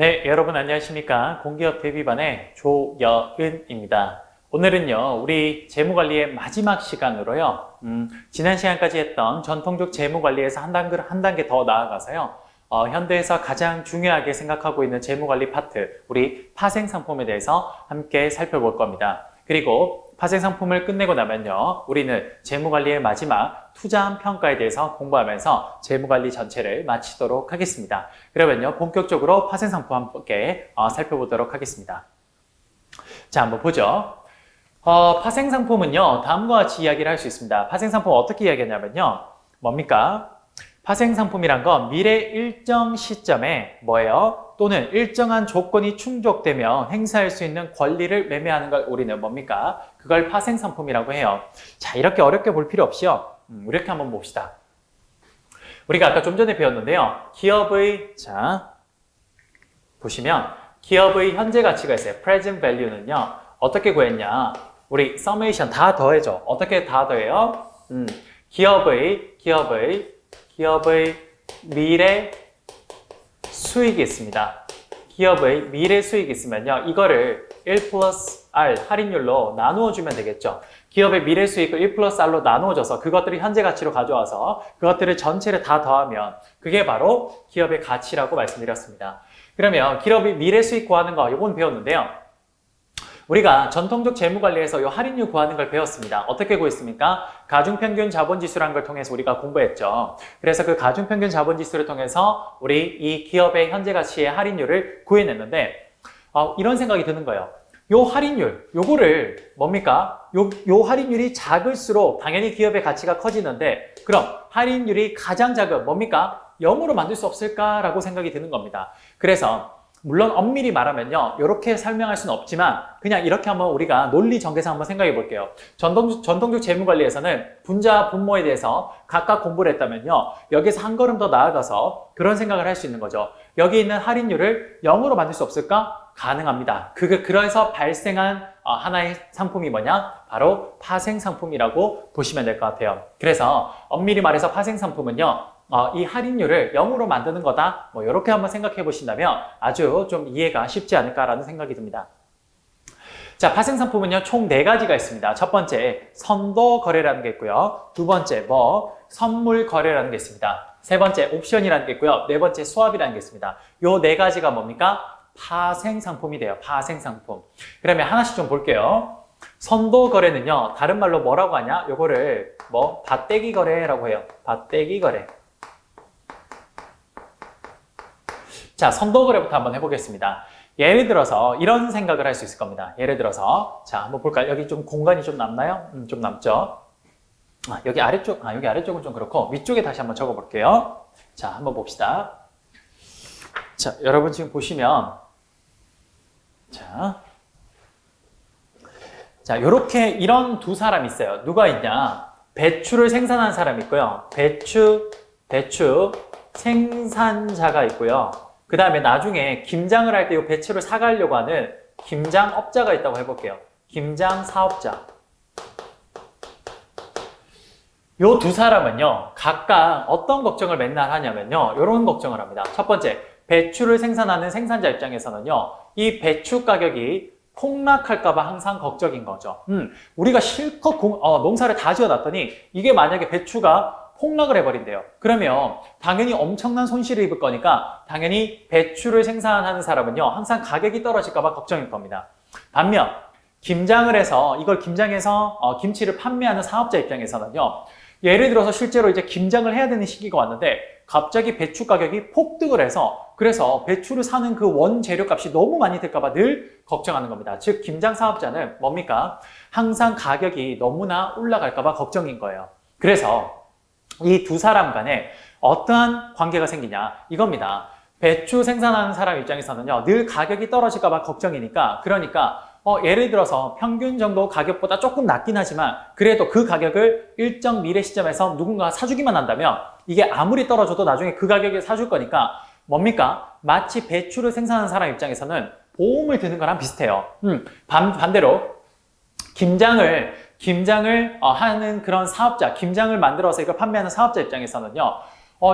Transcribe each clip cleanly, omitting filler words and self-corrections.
네, 여러분 안녕하십니까? 공기업 대비반의 조여은입니다. 오늘은요, 우리 재무관리의 마지막 시간으로요, 지난 시간까지 했던 전통적 재무관리에서 한 단계 더 나아가서요, 현대에서 가장 중요하게 생각하고 있는 재무관리 파트, 우리 파생상품에 대해서 함께 살펴볼 겁니다. 그리고 파생상품을 끝내고 나면요, 우리는 재무관리의 마지막 투자한 평가에 대해서 공부하면서 재무관리 전체를 마치도록 하겠습니다. 그러면요, 본격적으로 파생상품 함께 살펴보도록 하겠습니다. 자, 한번 보죠. 파생상품은요, 다음과 같이 이야기를 할 수 있습니다. 파생상품 어떻게 이야기하냐면요, 뭡니까? 파생상품이란 건 미래 일정 시점에 뭐예요? 또는 일정한 조건이 충족되면 행사할 수 있는 권리를 매매하는 걸 우리는 뭡니까? 그걸 파생상품이라고 해요. 자, 이렇게 어렵게 볼 필요 없이요. 이렇게 한번 봅시다. 우리가 아까 좀 전에 배웠는데요. 기업의, 자, 보시면 기업의 현재 가치가 있어요. present value는요. 어떻게 구했냐? 우리 summation 다 더해줘. 어떻게 다 더해요? 기업의 미래 수익이 있습니다. 기업의 미래 수익이 있으면요. 이거를 1 플러스 R 할인율로 나누어 주면 되겠죠. 기업의 미래 수익을 1 플러스 R로 나누어줘서 그것들이 현재 가치로 가져와서 그것들을 전체를 다 더하면 그게 바로 기업의 가치라고 말씀드렸습니다. 그러면 기업이 미래 수익 구하는 거 이건 배웠는데요. 우리가 전통적 재무관리에서 이 할인율 구하는 걸 배웠습니다. 어떻게 구했습니까? 가중평균 자본지수라는 걸 통해서 우리가 공부했죠. 그래서 그 가중평균 자본지수를 통해서 우리 이 기업의 현재 가치의 할인율을 구해냈는데 이런 생각이 드는 거예요. 요 할인율, 요거를 뭡니까? 요 할인율이 작을수록 당연히 기업의 가치가 커지는데 그럼 할인율이 가장 작은 뭡니까? 0으로 만들 수 없을까라고 생각이 드는 겁니다. 그래서 물론 엄밀히 말하면요, 이렇게 설명할 수는 없지만 그냥 이렇게 한번 우리가 논리 전개상 한번 생각해 볼게요. 전통적 재무관리에서는 분자와 분모에 대해서 각각 공부를 했다면요, 여기서 한 걸음 더 나아가서 그런 생각을 할 수 있는 거죠. 여기 있는 할인율을 0으로 만들 수 없을까? 가능합니다. 그래서 발생한 하나의 상품이 뭐냐? 바로 파생상품이라고 보시면 될 것 같아요. 그래서 엄밀히 말해서 파생상품은요, 이 할인율을 0으로 만드는 거다. 이렇게 한번 생각해 보신다면 아주 좀 이해가 쉽지 않을까라는 생각이 듭니다. 자, 파생상품은요, 총 4가지가 있습니다. 첫 번째, 선도 거래라는 게 있고요. 두 번째, 선물 거래라는 게 있습니다. 세 번째, 옵션이라는 게 있고요. 네 번째, 스왑이라는 게 있습니다. 요 4가지가 뭡니까? 파생상품이 돼요. 파생상품. 그러면 하나씩 좀 볼게요. 선도 거래는요, 다른 말로 뭐라고 하냐? 요거를 밭대기 거래라고 해요. 밭대기 거래. 자, 선도 거래부터 한번 해보겠습니다. 예를 들어서 이런 생각을 할 수 있을 겁니다. 예를 들어서 자, 한번 볼까요? 여기 좀 공간이 좀 남나요? 좀 남죠? 여기 아래쪽은 좀 그렇고 위쪽에 다시 한번 적어볼게요. 자, 한번 봅시다. 자, 여러분 지금 보시면 자, 요렇게 이런 두 사람이 있어요. 누가 있냐? 배추를 생산하는 사람이 있고요. 배추 생산자가 있고요. 그 다음에 나중에 김장을 할 때 이 배추를 사가려고 하는 김장업자가 있다고 해볼게요. 김장사업자. 요 두 사람은요, 각각 어떤 걱정을 맨날 하냐면요, 요런 걱정을 합니다. 첫 번째, 배추를 생산하는 생산자 입장에서는요, 이 배추 가격이 폭락할까봐 항상 걱정인 거죠. 우리가 실컷 농사를 다 지어놨더니 이게 만약에 배추가 폭락을 해버린대요. 그러면 당연히 엄청난 손실을 입을 거니까 당연히 배추를 생산하는 사람은요, 항상 가격이 떨어질까봐 걱정일 겁니다. 반면 김장을 해서 이걸 김장해서 김치를 판매하는 사업자 입장에서는요, 예를 들어서 실제로 이제 김장을 해야 되는 시기가 왔는데 갑자기 배추 가격이 폭등을 해서 그래서 배추를 사는 그 원재료 값이 너무 많이 들까봐 늘 걱정하는 겁니다. 즉 김장 사업자는 뭡니까? 항상 가격이 너무나 올라갈까봐 걱정인 거예요. 그래서 이 두 사람 간에 어떠한 관계가 생기냐 이겁니다. 배추 생산하는 사람 입장에서는요, 늘 가격이 떨어질까봐 걱정이니까, 그러니까 예를 들어서 평균 정도 가격보다 조금 낮긴 하지만 그래도 그 가격을 일정 미래 시점에서 누군가가 사주기만 한다면 이게 아무리 떨어져도 나중에 그 가격에 사줄 거니까 뭡니까? 마치 배추를 생산하는 사람 입장에서는 보험을 드는 거랑 비슷해요. 반대로 김장을 하는 그런 사업자, 김장을 만들어서 이걸 판매하는 사업자 입장에서는요,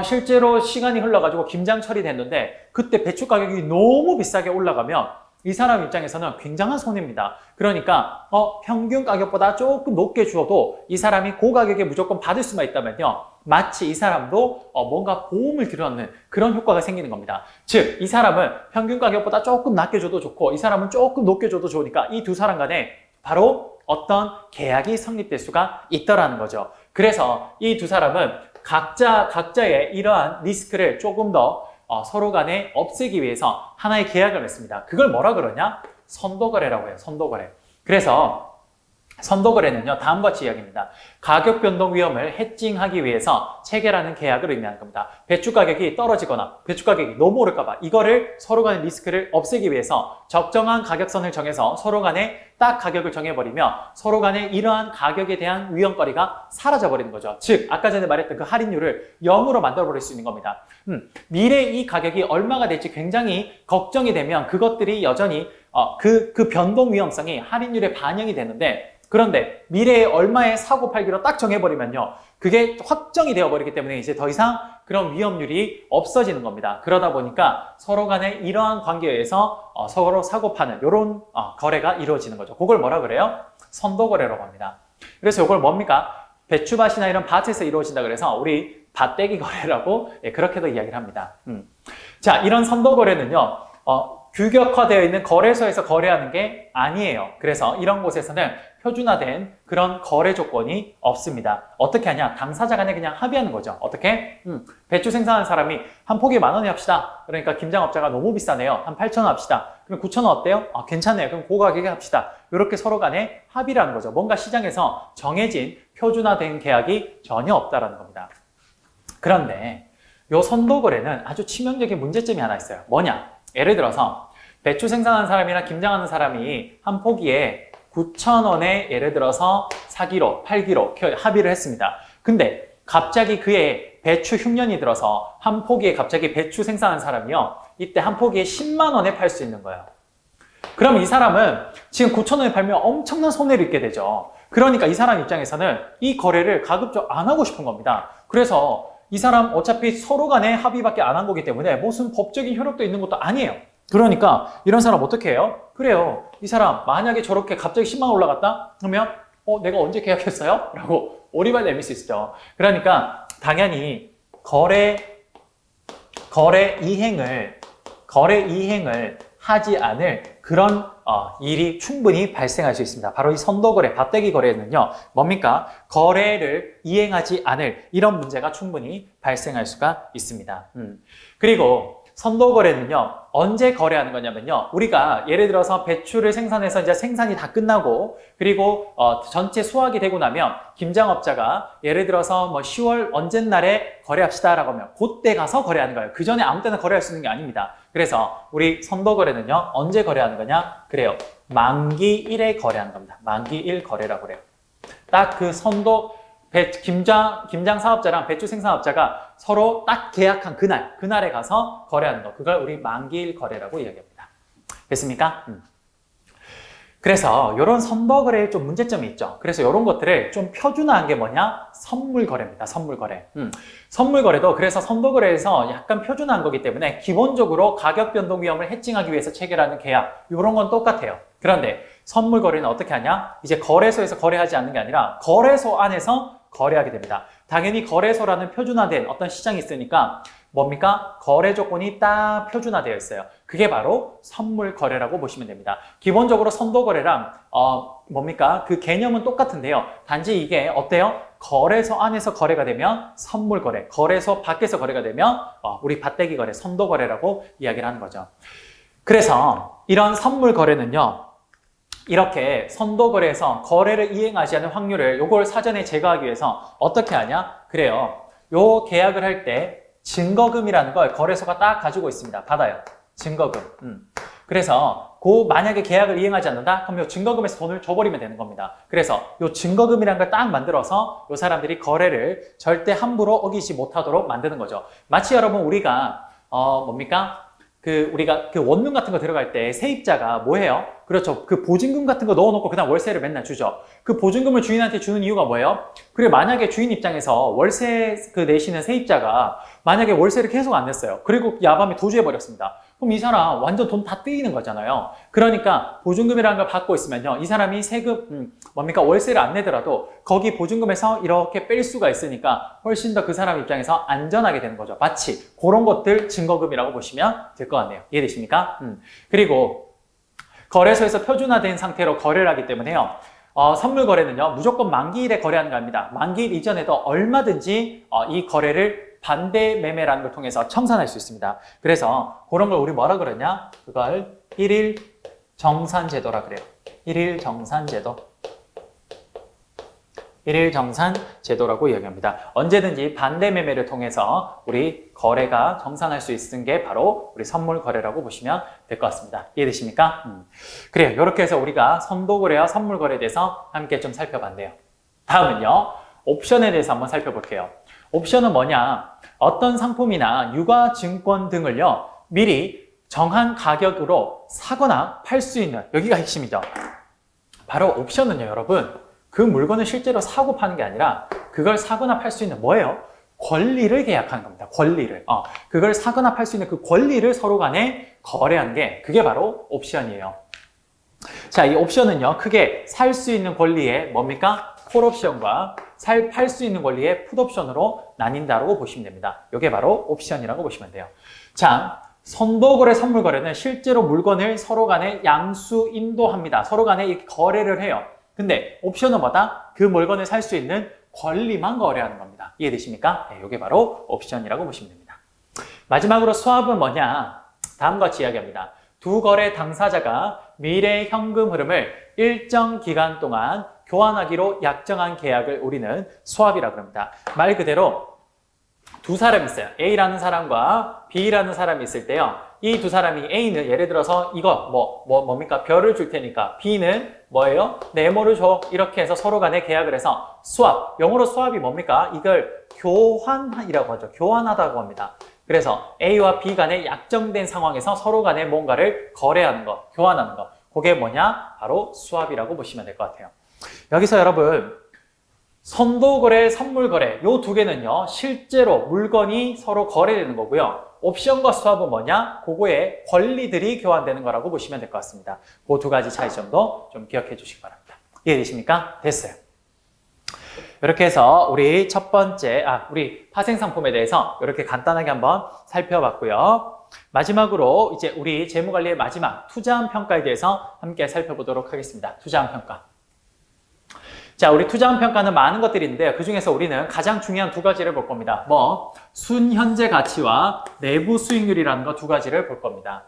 실제로 시간이 흘러가지고 김장 처리됐는데 그때 배추 가격이 너무 비싸게 올라가면 이 사람 입장에서는 굉장한 손해입니다. 그러니까 평균 가격보다 조금 높게 주어도 이 사람이 그 가격에 무조건 받을 수만 있다면요. 마치 이 사람도 뭔가 보험을 들여놓는 그런 효과가 생기는 겁니다. 즉, 이 사람은 평균 가격보다 조금 낮게 줘도 좋고 이 사람은 조금 높게 줘도 좋으니까 이 두 사람 간에 바로 어떤 계약이 성립될 수가 있더라는 거죠. 그래서 이 두 사람은 각자의 이러한 리스크를 조금 더 서로 간에 없애기 위해서 하나의 계약을 맺습니다. 그걸 뭐라 그러냐? 선도거래라고 해요. 선도거래. 그래서 선도거래는요, 다음과 같이 이야기입니다. 가격 변동 위험을 해칭하기 위해서 체결하는 계약을 의미하는 겁니다. 배추 가격이 떨어지거나 배추 가격이 너무 오를까봐 이거를 서로 간의 리스크를 없애기 위해서 적정한 가격선을 정해서 서로 간에 딱 가격을 정해버리며 서로 간에 이러한 가격에 대한 위험거리가 사라져버리는 거죠. 즉, 아까 전에 말했던 그 할인율을 0으로 만들어버릴 수 있는 겁니다. 미래에 이 가격이 얼마가 될지 굉장히 걱정이 되면 그것들이 여전히 그 변동 위험성이 할인율에 반영이 되는데 그런데 미래에 얼마에 사고 팔기로 딱 정해버리면요. 그게 확정이 되어버리기 때문에 이제 더 이상 그런 위험률이 없어지는 겁니다. 그러다 보니까 서로 간에 이러한 관계에 의해서 서로 사고 파는 이런 거래가 이루어지는 거죠. 그걸 뭐라 그래요? 선도거래라고 합니다. 그래서 이걸 뭡니까? 배추밭이나 이런 밭에서 이루어진다 그래서 우리 밭대기 거래라고 그렇게도 이야기를 합니다. 자, 이런 선도거래는요. 규격화되어 있는 거래소에서 거래하는 게 아니에요. 그래서 이런 곳에서는 표준화된 그런 거래 조건이 없습니다. 어떻게 하냐? 당사자 간에 그냥 합의하는 거죠. 어떻게? 배추 생산하는 사람이 한 포기에 10,000원에 합시다. 그러니까 김장업자가 너무 비싸네요. 한 8,000원 합시다. 그럼 9,000원 어때요? 괜찮네요. 그럼 그 가격에 합시다. 이렇게 서로 간에 합의를 하는 거죠. 뭔가 시장에서 정해진 표준화된 계약이 전혀 없다라는 겁니다. 그런데 이 선도거래는 아주 치명적인 문제점이 하나 있어요. 뭐냐? 예를 들어서 배추 생산하는 사람이나 김장하는 사람이 한 포기에 9,000원에 예를 들어서 사기로, 팔기로 합의를 했습니다. 근데 갑자기 그의 배추 흉년이 들어서 한 포기에 갑자기 배추 생산하는 사람이요. 이때 한 포기에 10만 원에 팔 수 있는 거예요. 그럼 이 사람은 지금 9,000원에 팔면 엄청난 손해를 입게 되죠. 그러니까 이 사람 입장에서는 이 거래를 가급적 안 하고 싶은 겁니다. 그래서 이 사람 어차피 서로 간에 합의밖에 안 한 거기 때문에 무슨 법적인 효력도 있는 것도 아니에요. 그러니까 이런 사람 어떻게 해요? 그래요. 이 사람 만약에 저렇게 갑자기 10만 원 올라갔다? 그러면 내가 언제 계약했어요? 라고 오리발 내밀 수 있죠. 그러니까 당연히 거래 이행을 하지 않을 그런 일이 충분히 발생할 수 있습니다. 바로 이 선도거래, 밭대기 거래는요. 뭡니까? 거래를 이행하지 않을 이런 문제가 충분히 발생할 수가 있습니다. 그리고 선도거래는요. 언제 거래하는 거냐면요. 우리가 예를 들어서 배추를 생산해서 이제 생산이 다 끝나고 그리고 전체 수확이 되고 나면 김장업자가 예를 들어서 10월 언젠날에 거래합시다라고 하면 그때 가서 거래하는 거예요. 그 전에 아무 때나 거래할 수 있는 게 아닙니다. 그래서 우리 선도거래는요. 언제 거래하는 거냐? 그래요. 만기일에 거래하는 겁니다. 만기일 거래라고 그래요. 딱 그 김장 사업자랑 배추 생산업자가 서로 딱 계약한 그날에 가서 거래하는 거. 그걸 우리 만기일 거래라고 이야기합니다. 됐습니까? 그래서 이런 선도거래에 좀 문제점이 있죠. 그래서 이런 것들을 좀 표준화한 게 뭐냐? 선물거래입니다. 선물거래. 선물거래도 그래서 선도거래에서 약간 표준화한 거기 때문에 기본적으로 가격 변동 위험을 해칭하기 위해서 체결하는 계약 이런 건 똑같아요. 그런데 선물거래는 어떻게 하냐? 이제 거래소에서 거래하지 않는 게 아니라 거래소 안에서 거래하게 됩니다. 당연히 거래소라는 표준화된 어떤 시장이 있으니까 뭡니까? 거래 조건이 딱 표준화되어 있어요. 그게 바로 선물 거래라고 보시면 됩니다. 기본적으로 선도 거래랑 뭡니까? 그 개념은 똑같은데요. 단지 이게 어때요? 거래소 안에서 거래가 되면 선물 거래, 거래소 밖에서 거래가 되면 우리 밭대기 거래, 선도 거래라고 이야기를 하는 거죠. 그래서 이런 선물 거래는요. 이렇게 선도거래에서 거래를 이행하지 않는 확률을 요걸 사전에 제거하기 위해서 어떻게 하냐? 그래요. 요 계약을 할 때 증거금이라는 걸 거래소가 딱 가지고 있습니다. 받아요. 증거금. 그래서 만약에 계약을 이행하지 않는다? 그럼 요 증거금에서 돈을 줘버리면 되는 겁니다. 그래서 요 증거금이라는 걸 딱 만들어서 요 사람들이 거래를 절대 함부로 어기지 못하도록 만드는 거죠. 마치 여러분 우리가 뭡니까? 우리가 원룸 같은 거 들어갈 때 세입자가 뭐 해요? 그렇죠. 그 보증금 같은 거 넣어놓고 그다음 월세를 맨날 주죠. 그 보증금을 주인한테 주는 이유가 뭐예요? 그래 만약에 주인 입장에서 월세 내시는 세입자가 만약에 월세를 계속 안 냈어요. 그리고 야밤에 도주해버렸습니다. 그럼 이 사람 완전 돈 다 떼이는 거잖아요. 그러니까 보증금이라는 걸 받고 있으면요. 이 사람이 세금, 월세를 안 내더라도 거기 보증금에서 이렇게 뺄 수가 있으니까 훨씬 더 그 사람 입장에서 안전하게 되는 거죠. 마치 그런 것들 증거금이라고 보시면 될 것 같네요. 이해되십니까? 그리고 거래소에서 표준화된 상태로 거래를 하기 때문에요. 선물 거래는요, 무조건 만기일에 거래하는 겁니다. 만기일 이전에도 얼마든지 이 거래를 반대 매매라는 걸 통해서 청산할 수 있습니다. 그래서 그런 걸 우리 뭐라 그러냐? 그걸 일일 정산제도라 그래요. 일일 정산제도. 일일 정산제도라고 이야기합니다. 언제든지 반대 매매를 통해서 우리 거래가 정산할 수 있는 게 바로 우리 선물 거래라고 보시면 될 것 같습니다. 이해되십니까? 그래요. 이렇게 해서 우리가 선도 거래와 선물 거래에 대해서 함께 좀 살펴봤네요. 다음은요, 옵션에 대해서 한번 살펴볼게요. 옵션은 뭐냐? 어떤 상품이나 유가증권 등을요, 미리 정한 가격으로 사거나 팔 수 있는, 여기가 핵심이죠. 바로 옵션은요, 여러분, 그 물건을 실제로 사고 파는 게 아니라 그걸 사거나 팔 수 있는 뭐예요? 권리를 계약하는 겁니다. 권리를. 그걸 사거나 팔 수 있는 그 권리를 서로 간에 거래하는 게 그게 바로 옵션이에요. 자, 이 옵션은요, 크게 살 수 있는 권리의 뭡니까? 콜옵션과 팔 수 있는 권리의 풋옵션으로 나뉜다고 보시면 됩니다. 이게 바로 옵션이라고 보시면 돼요. 자, 선도거래, 선물거래는 실제로 물건을 서로 간에 양수 인도합니다. 서로 간에 이렇게 거래를 해요. 근데 옵션은 뭐다? 그 물건을 살 수 있는 권리만 거래하는 겁니다. 이해되십니까? 네, 이게 바로 옵션이라고 보시면 됩니다. 마지막으로 스왑은 뭐냐? 다음과 같이 이야기합니다. 두 거래 당사자가 미래 현금 흐름을 일정 기간 동안 교환하기로 약정한 계약을 우리는 스왑이라고 합니다. 말 그대로 두 사람이 있어요. A라는 사람과 B라는 사람이 있을 때요. 이 두 사람이 A는 예를 들어서 이거 뭡니까? 별을 줄 테니까 B는 뭐예요? 네모를 줘. 이렇게 해서 서로 간에 계약을 해서 스왑. 영어로 스왑이 뭡니까? 이걸 교환이라고 하죠. 교환하다고 합니다. 그래서 A와 B 간에 약정된 상황에서 서로 간에 뭔가를 거래하는 거, 교환하는 거. 그게 뭐냐? 바로 스왑이라고 보시면 될 것 같아요. 여기서 여러분, 선도거래, 선물거래 요 두 개는요, 실제로 물건이 서로 거래되는 거고요. 옵션과 스왑은 뭐냐? 그거의 권리들이 교환되는 거라고 보시면 될 것 같습니다. 그 두 가지 차이점도 좀 기억해 주시기 바랍니다. 이해되십니까? 됐어요. 이렇게 해서 우리 첫 번째, 우리 파생상품에 대해서 이렇게 간단하게 한번 살펴봤고요. 마지막으로 이제 우리 재무관리의 마지막 투자한 평가에 대해서 함께 살펴보도록 하겠습니다. 투자한 평가. 자, 우리 투자한 평가는 많은 것들이 있는데요. 그 중에서 우리는 가장 중요한 두 가지를 볼 겁니다. 순현재 가치와 내부 수익률이라는 거 두 가지를 볼 겁니다.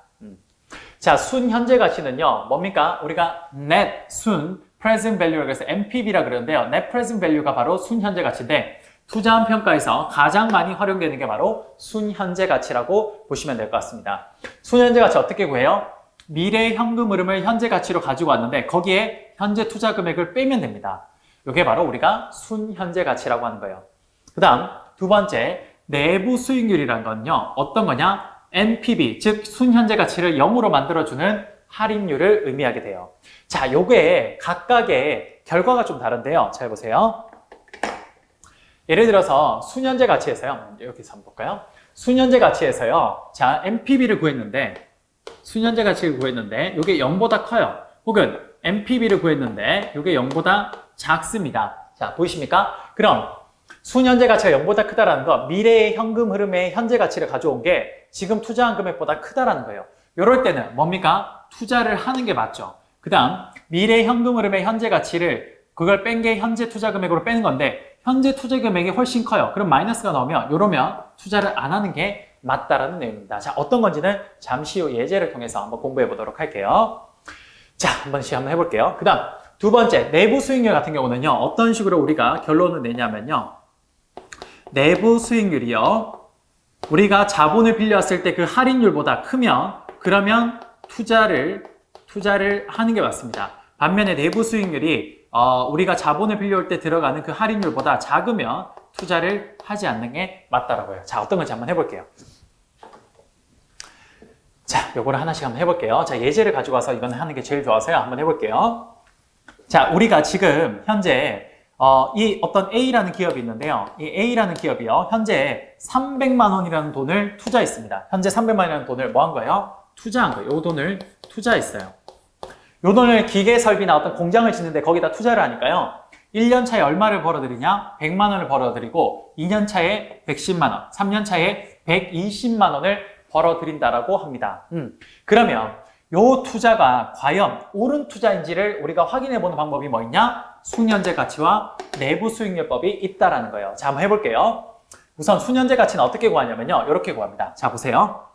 자, 순현재 가치는요, 뭡니까? 우리가 net, 순, present value라고 해서 NPV라 그러는데요. net present value가 바로 순현재 가치인데, 투자한 평가에서 가장 많이 활용되는 게 바로 순현재 가치라고 보시면 될 것 같습니다. 순현재 가치 어떻게 구해요? 미래 현금 흐름을 현재 가치로 가지고 왔는데, 거기에 현재 투자 금액을 빼면 됩니다. 이게 바로 우리가 순현재 가치라고 하는 거예요. 그 다음 두 번째, 내부 수익률이라는 건요, 어떤 거냐? NPV, 즉 순현재 가치를 0으로 만들어주는 할인율을 의미하게 돼요. 자, 요게 각각의 결과가 좀 다른데요. 잘 보세요. 예를 들어서 순현재 가치에서요, 여기서 한번 볼까요? 순현재 가치에서요, 자, NPV를 구했는데, 순현재 가치를 구했는데, 요게 0보다 커요. 혹은 NPV를 구했는데, 요게 0보다 작습니다. 자, 보이십니까? 그럼 순현재 가치가 0보다 크다라는 거, 미래의 현금 흐름의 현재 가치를 가져온 게 지금 투자한 금액보다 크다라는 거예요. 이럴 때는 뭡니까? 투자를 하는 게 맞죠. 그 다음 미래 현금 흐름의 현재 가치를 그걸 뺀 게 현재 투자 금액으로 빼는 건데, 현재 투자 금액이 훨씬 커요. 그럼 마이너스가 나오면 이러면 투자를 안 하는 게 맞다라는 내용입니다. 자, 어떤 건지는 잠시 후 예제를 통해서 한번 공부해 보도록 할게요. 자, 한번 해볼게요. 그 다음 두 번째, 내부 수익률 같은 경우는요, 어떤 식으로 우리가 결론을 내냐면요, 내부 수익률이요, 우리가 자본을 빌려왔을 때 그 할인율보다 크면, 그러면 투자를 하는 게 맞습니다. 반면에 내부 수익률이 우리가 자본을 빌려올 때 들어가는 그 할인율보다 작으면 투자를 하지 않는 게 맞다라고 해요. 자, 어떤 건지 한번 해볼게요. 자, 요거를 하나씩 한번 해볼게요. 자, 예제를 가지고 와서 이건 하는 게 제일 좋아서요. 한번 해볼게요. 자, 우리가 지금 현재 이 어떤 A라는 기업이 있는데요. 이 A라는 기업이요. 현재 300만 원이라는 돈을 투자했습니다. 현재 300만 원이라는 돈을 뭐 한 거예요? 투자한 거예요. 이 돈을 투자했어요. 이 돈을 기계 설비나 어떤 공장을 짓는데 거기다 투자를 하니까요. 1년 차에 얼마를 벌어들이냐? 100만 원을 벌어들이고 2년 차에 110만 원, 3년 차에 120만 원을 벌어들인다라고 합니다. 그러면 요 투자가 과연 옳은 투자인지를 우리가 확인해 보는 방법이 뭐 있냐? 수년제 가치와 내부 수익률법이 있다라는 거예요. 자, 한번 해볼게요. 우선 수년제 가치는 어떻게 구하냐면요. 이렇게 구합니다. 자, 보세요.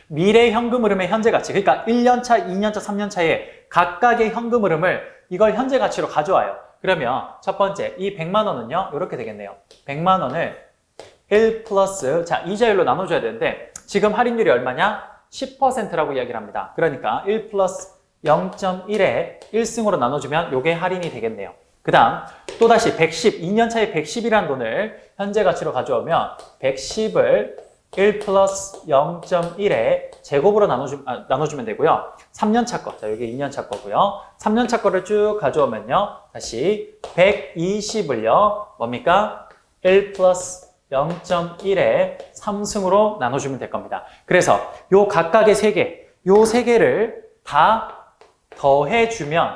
미래 현금 흐름의 현재 가치. 그러니까 1년차, 2년차, 3년차에 각각의 현금 흐름을 이걸 현재 가치로 가져와요. 그러면 첫 번째, 이 100만 원은요. 이렇게 되겠네요. 100만 원을 1 플러스, 자, 이자율로 나눠줘야 되는데 지금 할인율이 얼마냐? 10%라고 이야기를 합니다. 그러니까 1 플러스 0.1에 1승으로 나눠주면 이게 할인이 되겠네요. 그 다음 또다시 110, 2년차에 110이라는 돈을 현재 가치로 가져오면 110을 1 플러스 0.1에 제곱으로 나눠주면 되고요. 3년차 거, 자 여기 2년차 거고요. 3년차 거를 쭉 가져오면요. 다시 120을요. 뭡니까? 1 플러스 0.1에 3승으로 나눠주면 될 겁니다. 그래서 요 각각의 요 세 개를 다 더해주면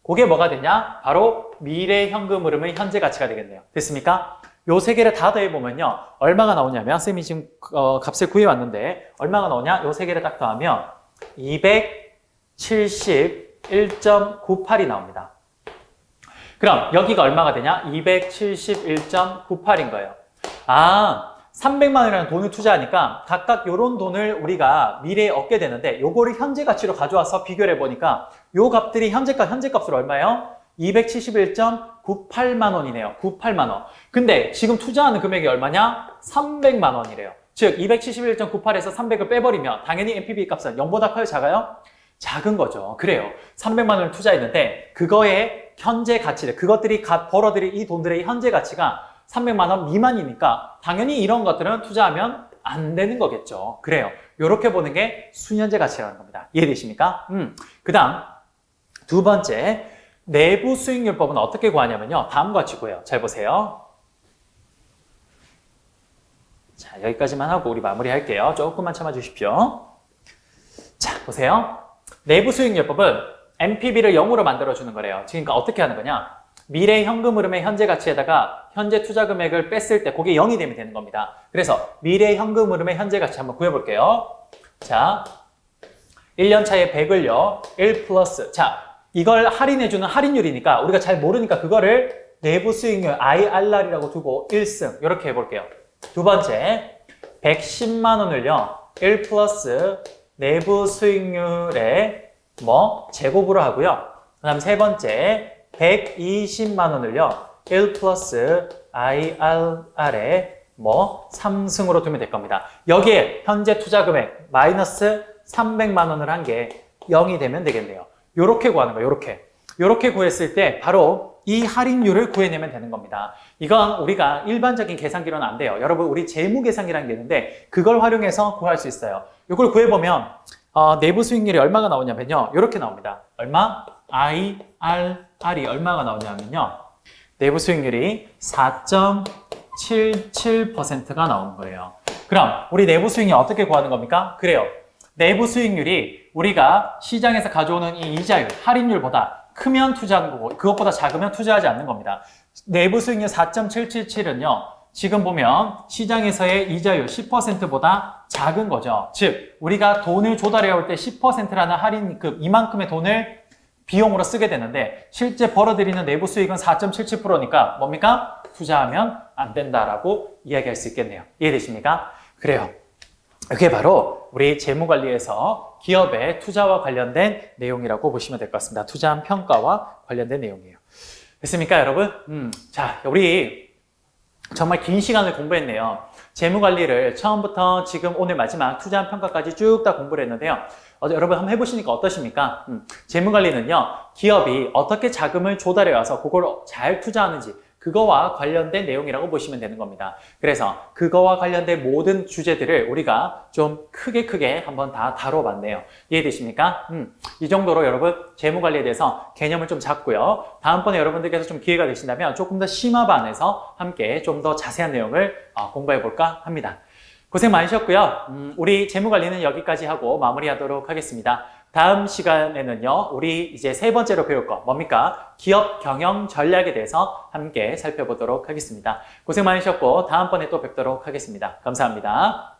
그게 뭐가 되냐? 바로 미래 현금 흐름의 현재 가치가 되겠네요. 됐습니까? 요 세 개를 다 더해보면요. 얼마가 나오냐면 쌤이 지금 값을 구해왔는데 얼마가 나오냐? 요 세 개를 딱 더하면 271.98이 나옵니다. 그럼 여기가 얼마가 되냐? 271.98인 거예요. 아, 300만 원이라는 돈을 투자하니까 각각 요런 돈을 우리가 미래에 얻게 되는데 요거를 현재 가치로 가져와서 비교를 해보니까 요 값들이 현재 값으로 얼마예요? 271.98만 원이네요. 98만 원. 근데 지금 투자하는 금액이 얼마냐? 300만 원이래요. 즉 271.98에서 300을 빼버리면 당연히 NPV 값은 0보다 커요? 작아요? 작은 거죠. 그래요. 300만 원을 투자했는데 그거의 현재 가치를, 그것들이 벌어들인 이 돈들의 현재 가치가 300만 원 미만이니까 당연히 이런 것들은 투자하면 안 되는 거겠죠. 그래요. 이렇게 보는 게 수년제 가치라는 겁니다. 이해되십니까? 그 다음 두 번째, 내부 수익률법은 어떻게 구하냐면요. 다음과 같이 구해요. 잘 보세요. 자, 여기까지만 하고 우리 마무리할게요. 조금만 참아주십시오. 자, 보세요. 내부 수익률법은 NPV를 0으로 만들어주는 거래요. 그러니까 어떻게 하는 거냐? 미래 현금 흐름의 현재 가치에다가 현재 투자 금액을 뺐을 때 그게 0이 되는 겁니다. 그래서 미래 현금 흐름의 현재 가치 한번 구해볼게요. 자, 1년 차에 100을요. 1 플러스. 자, 이걸 할인해주는 할인율이니까 우리가 잘 모르니까 그거를 내부 수익률 IRR이라고 두고 1승 이렇게 해볼게요. 두 번째, 110만 원을요. 1 플러스 내부 수익률에 제곱으로 하고요. 그 다음 세 번째, 120만 원을요. 1 플러스 IRR에 3승으로 두면 될 겁니다. 여기에 현재 투자 금액 마이너스 300만 원을 한 게 0이 되면 되겠네요. 요렇게 구하는 거예요. 요렇게 구했을 때 바로 이 할인율을 구해내면 되는 겁니다. 이건 우리가 일반적인 계산기로는 안 돼요. 여러분, 우리 재무 계산기라는 게 있는데 그걸 활용해서 구할 수 있어요. 이걸 구해보면 내부 수익률이 얼마가 나오냐면요. 이렇게 나옵니다. 얼마? IRR이 얼마가 나오냐면요. 내부 수익률이 4.77%가 나오는 거예요. 그럼 우리 내부 수익률 어떻게 구하는 겁니까? 그래요. 내부 수익률이 우리가 시장에서 가져오는 이 이자율, 할인율보다 크면 투자하는 거고 그것보다 작으면 투자하지 않는 겁니다. 내부 수익률 4.777은요. 지금 보면 시장에서의 이자율 10%보다 작은 거죠. 즉 우리가 돈을 조달해 올 때 10%라는 할인급 이만큼의 돈을 비용으로 쓰게 되는데 실제 벌어들이는 내부 수익은 4.77%니까 뭡니까? 투자하면 안 된다라고 이야기할 수 있겠네요. 이해되십니까? 그래요. 이게 바로 우리 재무관리에서 기업의 투자와 관련된 내용이라고 보시면 될 것 같습니다. 투자한 평가와 관련된 내용이에요. 됐습니까, 여러분? 자, 우리 정말 긴 시간을 공부했네요. 재무관리를 처음부터 지금 오늘 마지막 투자한 평가까지 쭉 다 공부를 했는데요. 여러분 한번 해보시니까 어떠십니까? 재무관리는요, 기업이 어떻게 자금을 조달해 와서 그걸 잘 투자하는지 그거와 관련된 내용이라고 보시면 되는 겁니다. 그래서 그거와 관련된 모든 주제들을 우리가 좀 크게 한번 다 다뤄봤네요. 이해되십니까? 이 정도로 여러분 재무관리에 대해서 개념을 좀 잡고요. 다음번에 여러분들께서 좀 기회가 되신다면 조금 더 심화반에서 함께 좀 더 자세한 내용을 공부해 볼까 합니다. 고생 많으셨고요. 우리 재무관리는 여기까지 하고 마무리하도록 하겠습니다. 다음 시간에는요, 우리 이제 세 번째로 배울 거 뭡니까? 기업 경영 전략에 대해서 함께 살펴보도록 하겠습니다. 고생 많으셨고 다음번에 또 뵙도록 하겠습니다. 감사합니다.